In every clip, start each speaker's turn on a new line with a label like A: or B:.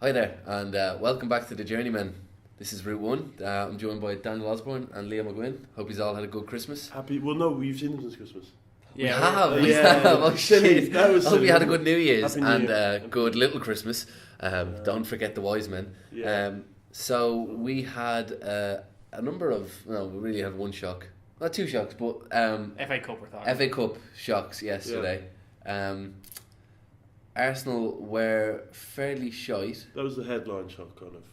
A: Hi there, and welcome back to the Journeymen. This is Route 1. I'm joined by Daniel Osborne and Liam McGuinn. Hope you all had a good Christmas.
B: Well, no, we've seen them since Christmas.
A: We have. Oh, shit. I hope you had a good New Year's and good little Christmas. Don't forget the wise men. So we had a number of... No, we really had one shock. Not two shocks, but...
C: FA Cup we're talking.
A: FA Cup shocks yesterday. Arsenal were fairly shite.
B: That was the headline shock, kind of.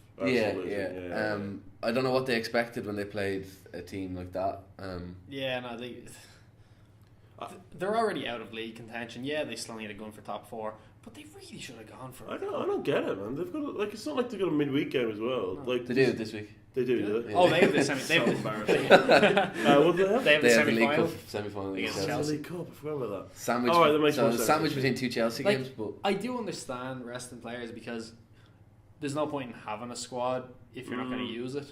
A: I don't know what they expected when they played a team like that.
C: They're already out of league contention. Yeah, they still need a gun for top four, but they really should have gone for it.
B: I don't get it, man. They've got it's not like they've got a midweek game as well.
A: No. They do this week.
B: They do.
C: Yeah. Oh, they have the semi. They have
B: embarrassing. What do they have?
C: They have the
A: semi-final.
C: Semi-final
A: against
C: Chelsea.
B: The League Cup. I forgot about that.
A: Sandwich.
B: That makes more sense.
A: Sandwich between two Chelsea games, but
C: I do understand resting players because there's no point in having a squad if you're not going to use it.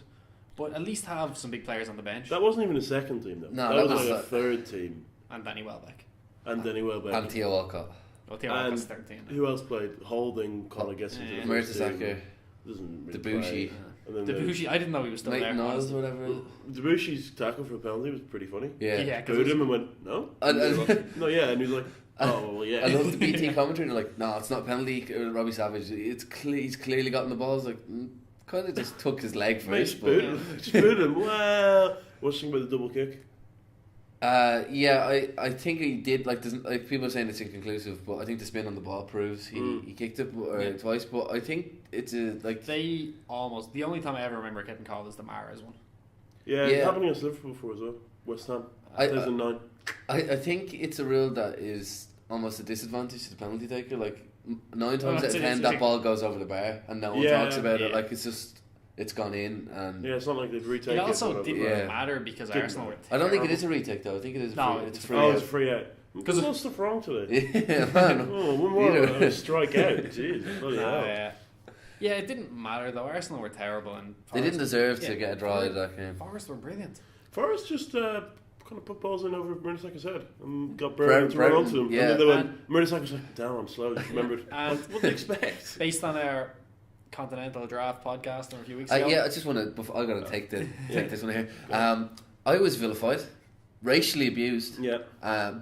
C: But at least have some big players on the bench.
B: That wasn't even a second team, though.
A: No,
B: that was like a third team.
C: And Danny Welbeck.
B: And
A: Theo Walcott.
C: Well, Theo Walcott's 13.
B: Who else played? Holding, Conor Gessing.
A: Mertesacker.
B: Debussy.
C: Debussy, I didn't know he was still there.
A: Niles, whatever.
B: Debussy's tackle for a penalty was pretty funny.
C: Yeah.
B: Booed him and went, no? No, yeah, and he was like, oh, well, yeah.
A: I love the BT commentary, and they're like, no, it's not penalty, Robbie Savage. He's clearly gotten the balls. Like, kind of just took his leg first.
B: Just booed him. Well, what's the thing about the double kick?
A: I think he did. Like people are saying it's inconclusive, but I think the spin on the ball proves he kicked it twice. But I think it's
C: the only time I ever remember getting called is the Mahrez one.
B: Yeah, it happened against Liverpool before as well. West Ham, 2009.
A: I think it's a rule that is almost a disadvantage to the penalty taker. Like 9 times out of 10, that ball goes over the bar and no one talks about it. Like it's gone in, and
B: it's not like they've retaken it.
C: It also didn't matter because Arsenal were terrible.
A: I don't think it is a retake though. I think it is. It's a free.
B: Oh, it's a free out. Because there's no stuff wrong today.
A: Yeah, man.
B: One more strike out. Jeez, bloody hell.
C: Yeah, it didn't matter though. Arsenal were terrible, and
A: they didn't deserve to get a draw in that game.
C: Forest were brilliant.
B: Forest just kind of put balls in over Mertesacker's head and got Brown to run onto them.
A: Yeah.
B: And then they went. Mertesacker was like, "Damn, I'm slow." Just remembered. What did they expect?
C: Based on our Continental Draft podcast a few weeks ago.
A: I just want to. I got to take this one here. I was vilified, racially abused,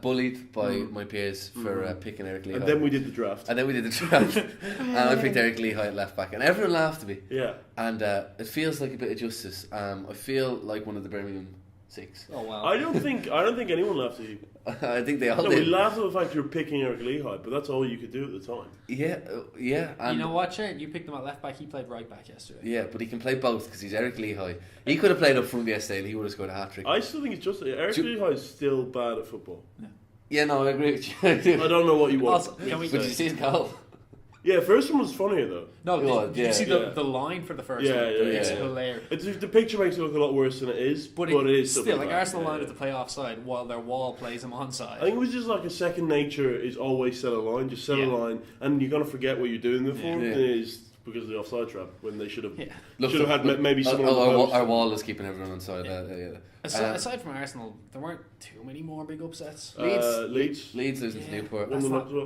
A: bullied by my peers for picking Eric Lichaj.
B: And then we did the draft.
A: And I picked Eric Lichaj at left back, and everyone laughed at me.
B: Yeah.
A: And it feels like a bit of justice. I feel like one of the Birmingham Six.
C: Oh wow!
B: I don't think anyone laughed at you.
A: I think they all did.
B: We laughed at the fact you were picking Eric Lichaj, but that's all you could do at the time.
A: Yeah. And
C: you know what, Sharon? You picked him at left back. He played right back yesterday.
A: Yeah, but he can play both because he's Eric Lichaj. He could have played up front yesterday, and he would have scored a hat trick.
B: I still think it's just Eric Lichaj is still bad at football.
A: Yeah, no, I agree with you.
B: I don't know what you want.
C: Also,
A: But you see his goal?
B: Yeah, first one was funnier though.
C: No, did you see the line for the first one? It's hilarious.
B: The picture makes it look a lot worse than it is, but it is
C: still like Arsenal line to play offside while their wall plays him onside.
B: I think it was just like a second nature is always set a line, just set a line, and you're gonna forget what you're doing there for. And it is because of the offside trap when they should have had maybe someone.
A: Our wall is keeping everyone onside.
C: Aside from Arsenal, there weren't too many more big upsets.
B: Leeds
A: losing to Newport.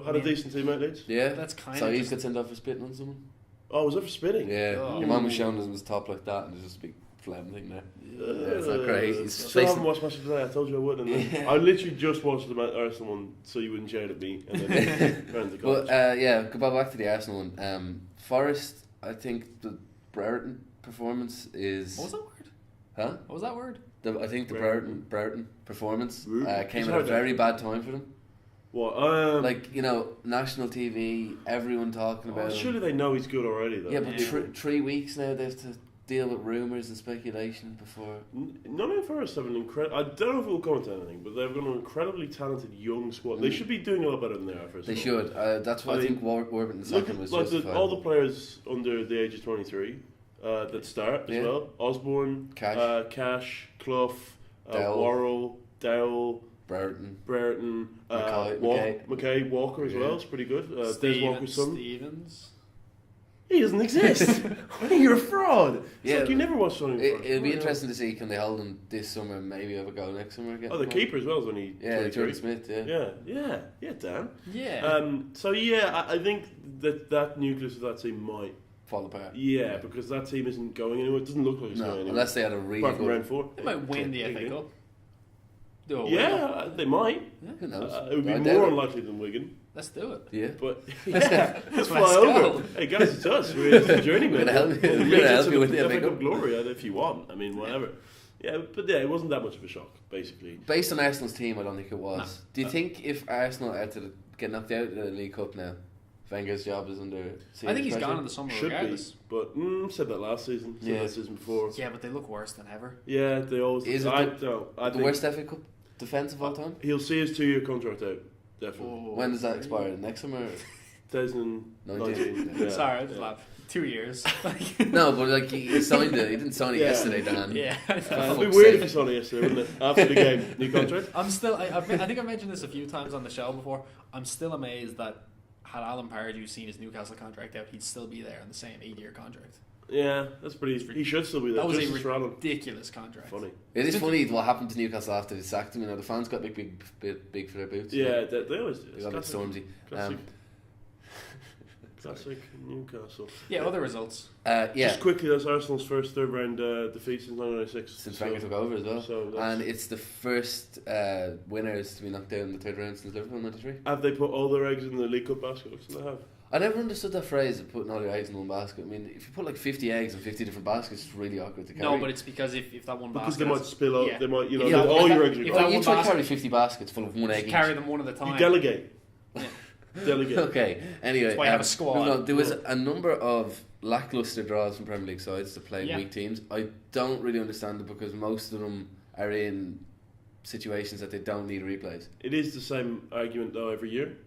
B: Had a decent team out Leeds.
A: Yeah,
C: that's kind
A: so
C: of.
A: So he's got sent off for spitting on someone.
B: Oh, was that for spitting?
A: Yeah, your mum was showing us his top like that, and there's just a big phlegm thing there. It's not great.
B: I haven't watched much of today. I told you I would. And I literally just watched the Arsenal one, so you wouldn't shout at me. And then round the
A: college. Go back to the Arsenal one. Forest, I think the Brereton performance is.
C: What was that word?
A: Huh?
C: What was that word?
A: I think the Brereton performance came at a very bad time for them.
B: What?
A: National TV, everyone talking about him.
B: Surely they know he's good already, though.
A: Yeah, but 3 weeks now they have to deal with rumours and speculation before.
B: Nottingham Forest have an incredible. I don't know if it will come into anything, but they've got an incredibly talented young squad. They should be doing a lot better than they are.
A: They should. That's what I think Warburton second was justified.
B: All the players under the age of 23 that start as well. Osborne, Cash, Clough, Worrell, Dowell. Brereton, McKay, Walker as well. It's pretty good. Des Walker's son.
C: Stevens.
B: He doesn't exist. You're a fraud. It's like you never watched something.
A: It'll be interesting to see can they hold him this summer and maybe have a go next summer again.
B: Oh, the keeper as well is only 23.
A: Jordan Smith.
B: Yeah, Dan.
C: Yeah.
B: I think that nucleus of that team might
A: fall apart.
B: Yeah, because that team isn't going anywhere. It doesn't look like it's going anywhere.
A: Unless they had a really
B: apart from
A: good...
B: round 4.
C: They might win the FA Cup.
B: Yeah, they might.
A: Yeah, who knows?
B: It would be more unlikely than Wigan.
C: Let's do it.
A: Yeah.
B: But, let's fly over. Hey, guys, it's us. We're the journeyman.
A: We're going to help you with the
B: FA Cup glory if you want. I mean, whatever. Yeah, but it wasn't that much of a shock, basically.
A: Based on Arsenal's team, I don't think it was.
C: No.
A: Do you think if Arsenal are to get knocked out of the League Cup now, Wenger's job is under serious
C: I think he's
A: pressure?
C: gone in the summer regardless.
B: Be, but said that last season. Said that season before.
C: Yeah, but they look worse than ever.
B: Yeah, they always.
A: Is it the worst FA Cup defence of all time?
B: He'll see his 2-year contract out. Definitely.
A: When does that expire? Next summer?
B: 2019.
C: Sorry, I just laughed. 2 years.
A: No, but he signed it. He didn't sign it yesterday, Dan.
C: Yeah.
B: It'd be weird if he signed it yesterday, wouldn't it? After the game, new contract.
C: I'm still. I think I've mentioned this a few times on the show before. I'm still amazed that had Alan Pardew seen his Newcastle contract out, he'd still be there on the same 8-year contract.
B: Yeah, that's pretty. He should still be there.
C: That was a ridiculous contract.
B: Funny.
A: It is funny what happened to Newcastle after they sacked him. The fans got big for their boots.
B: Yeah, they always do.
A: They got a bit stormzy.
B: Classic Newcastle.
C: Yeah, other results.
B: Just quickly, that's Arsenal's first third round defeat since 1996.
A: Since Wenger took over as well. And it's the first winners to be knocked out in the third round since Liverpool in 93.
B: Have they put all their eggs in the League Cup basket? Looks like they have.
A: I never understood that phrase of putting all your eggs in one basket. I mean, if you put 50 eggs in 50 different baskets, it's really awkward to carry.
C: No, but it's because if that one basket...
B: Because they might spill out, they might,
A: all
B: your eggs are
A: gone. You try to carry 50 baskets full of one egg each.
C: Carry them one at a time.
B: You delegate.
C: Yeah.
B: Delegate.
A: Okay, anyway.
C: That's why you have a squad.
A: There was a number of lacklustre draws from Premier League sides to play weak teams. I don't really understand it because most of them are in situations that they don't need replays.
B: It is the same argument though every year.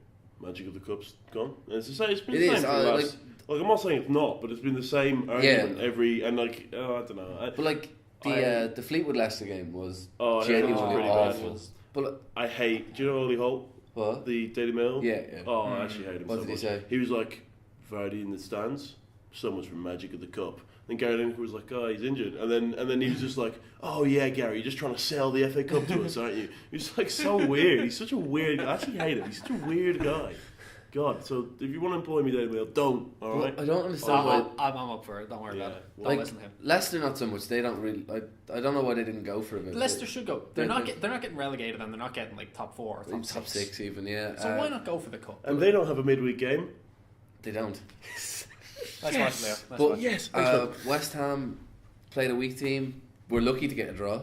B: Magic of the Cup's gone. And it's the same. It's been
A: it
B: the same
A: is,
B: for the last. I'm not saying it's not, but it's been the same argument every. And I don't know.
A: But the Fleetwood Leicester game was
B: genuinely
A: awful.
B: But I hate. Do you know Ollie Holt?
A: What?
B: The Daily Mail?
A: Yeah.
B: Oh, I actually hate him
A: what
B: so
A: did
B: much.
A: He say?
B: He was like, Vardy in the stands, so much for Magic of the Cup. Then Gary Lineker was like, oh, he's injured. And then he was just like, oh yeah, Gary, you're just trying to sell the FA Cup to us, aren't you? He was like so weird. He's such a weird guy. I actually hate him. He's such a weird guy. God, so if you want to employ me, Daily Mail, don't, alright?
A: I don't understand why...
C: I'm up for it, don't worry about it. Don't listen to him.
A: Leicester not so much, they don't really... I don't know why they didn't go for it.
C: Leicester should go. They're not getting relegated and they're not getting top 4 or
A: top 6 even, yeah.
C: So why not go for the cup?
B: And they don't have a midweek game.
A: They don't.
C: Yes.
A: But yes, West Ham played a weak team. We're lucky to get a draw.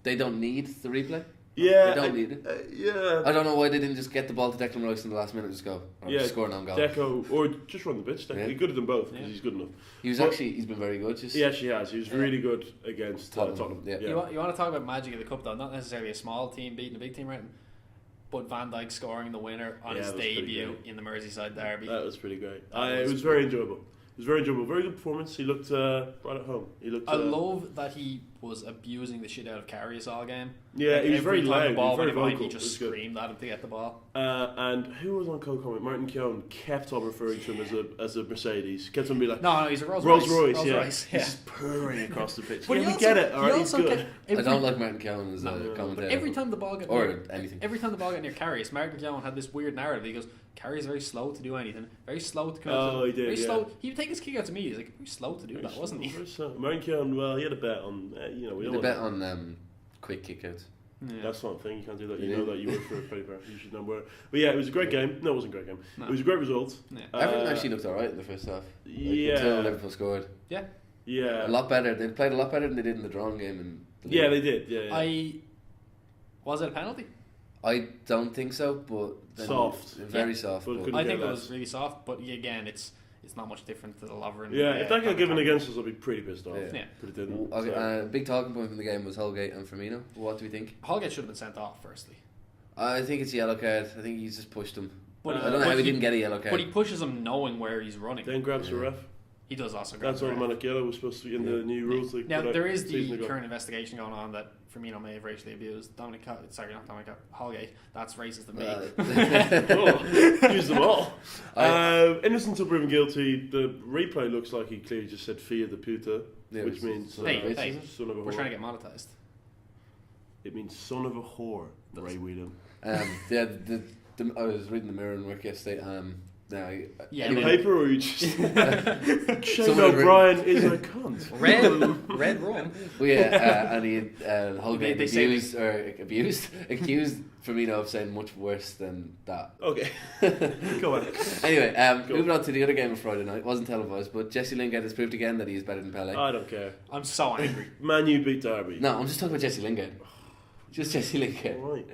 A: They don't need the replay.
B: Yeah,
A: they don't need it.
B: Yeah,
A: I don't know why they didn't just get the ball to Declan Rice in the last minute and just go. Just score an own goal.
B: Deco, or just run the pitch. He could have done both because he's good enough.
A: He's been very good.
B: He actually has. He was really good against Tottenham.
C: Yeah. You want to talk about magic of the cup though? Not necessarily a small team beating a big team, right? But Van Dijk scoring the winner on his debut in the Merseyside derby.
B: That was pretty great. It was very enjoyable. It was very enjoyable. Very good performance. He looked right at home. I
C: love that he was abusing the shit out of Karius all game.
B: Yeah, he was very loud.
C: The ball
B: he was very vocal.
C: He just screamed at him to get the ball.
B: And who was on co-comment? Martin Keown kept on referring to him as a Mercedes. Kept on being like,
C: no, he's a Rolls Royce.
B: He's just purring across the pitch. But we get it. All right, he's good.
A: I don't like Martin Keown as a commentator.
C: But every time the ball got
A: anything.
C: Every time the ball got near Karius, Martin Keown had this weird narrative. He goes, Karius very slow to do anything. Very slow to come out.
B: Oh, he did.
C: Very slow. He would take his kick out to me. He's like, very slow to do that, wasn't he?
B: Martin Keown, well, he had a bet on. We had a
A: bet on quick kickouts.
B: Yeah. That's not a thing. You can't do that. You know that you work for a paper. You should know where. But yeah, it was a great game. No, it wasn't a great game. No. It was a great result.
A: Yeah. Everything actually looked alright in the first half.
B: Until
A: Liverpool scored.
C: Yeah.
B: Yeah.
A: A lot better. They played a lot better than they did in the drawn game.
B: They did. Yeah.
C: Was it a penalty?
A: I don't think so, but
B: soft.
A: Very soft.
C: I think it was really soft, but again, it's not much different to the Lovren.
B: Yeah, if that got given against us, I'd be pretty pissed off.
C: Yeah.
B: But it didn't.
A: Big talking point from the game was Holgate and Firmino. What do we think?
C: Holgate should have been sent off, firstly.
A: I think it's a yellow card. I think he's just pushed him.
C: But
A: I don't know how he didn't get a yellow card.
C: But he pushes him knowing where he's running.
B: Then grabs the ref.
C: He does also grab
B: That's automatic yellow was supposed to be in the new rules.
C: Now, there is the current investigation going on that Firmino may have racially abused Holgate. That's racist to me.
B: Use them all. Innocent until proven guilty. The replay looks like he clearly just said "Fia the puta," which means
C: son of a whore. We're trying to get monetized.
B: It means son of a whore. Ray Whelan.
A: I was reading the Mirror and work yesterday. No,
C: yeah,
B: anyway. Paper or you just Shane O'Brien is a cunt.
C: Red rum.
A: Well, yeah, and he Holgate accused Firmino of saying much worse than that.
B: Okay, go on.
A: Anyway, moving on to the other game of Friday night. It wasn't televised, but Jesse Lingard has proved again that he's better than Pele.
B: I don't care.
C: I'm so angry.
B: Man U beat Derby.
A: No, I'm just talking about Jesse Lingard. Just Jesse Lingard.
B: Right.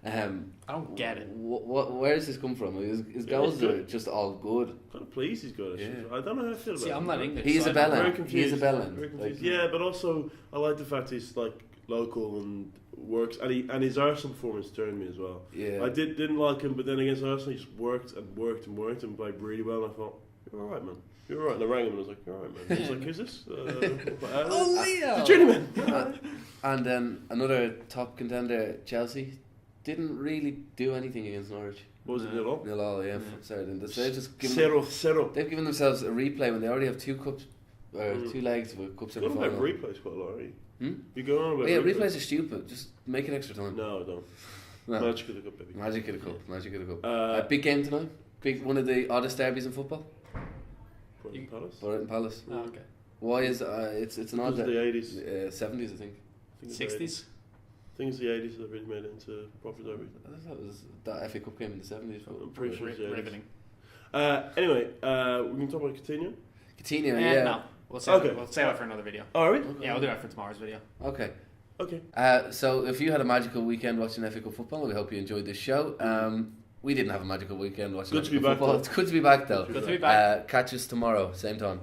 C: I don't get it.
A: Where does this come from? His goals are just all good.
B: I'm kind of pleased he's good. I don't know how I feel about him.
C: I'm not English.
A: He's a Balon.
B: Very confused.
A: He's a Balon.
B: Very confused. Yeah, but also I like the fact he's like local and works, and his Arsenal performance turned me as well.
A: Yeah,
B: I didn't like him, but then against Arsenal he just worked and played really well. And I thought, you're all right, man. You're all right. And I rang him and I was like, you're all right, man. He's like, who's this?
C: Leo!
B: The journeyman.
A: And then another top contender, Chelsea, didn't really do anything against Norwich.
B: What was it, 0-0?
A: 0-0, yeah. Sorry, they've just given
B: 0-0.
A: They've given themselves a replay when they already have two cups, or 2 legs of a cup semi final.
B: You go on about replays quite a lot, are you? You go on about
A: replays are stupid. Just make it extra time.
B: No, don't. No. Magic of the cup, baby.
A: Magic of the cup. Magic of the cup. Big game tonight. One of the oddest derbies in football. Brighton Palace.
C: Oh, okay.
A: Why is it's an odd?
B: The 80s,
A: 70s, I think.
C: 60s.
B: I think it's the 80s that really made it into proper derby.
A: I thought that was that FA Cup game in the 70s.
B: I'm pretty sure it's the 80s.
C: Riveting.
B: Anyway, we can talk about Coutinho.
A: Coutinho, yeah.
C: No, we'll save it for another video.
B: Oh, are we?
C: Yeah, we'll do that for tomorrow's video.
A: Okay.
B: So
A: if you had a magical weekend watching FA Cup football, we hope you enjoyed this show. We didn't have a magical weekend watching FA Cup football. It's good to be back though.
C: Good to be back.
A: Catch us tomorrow, same time.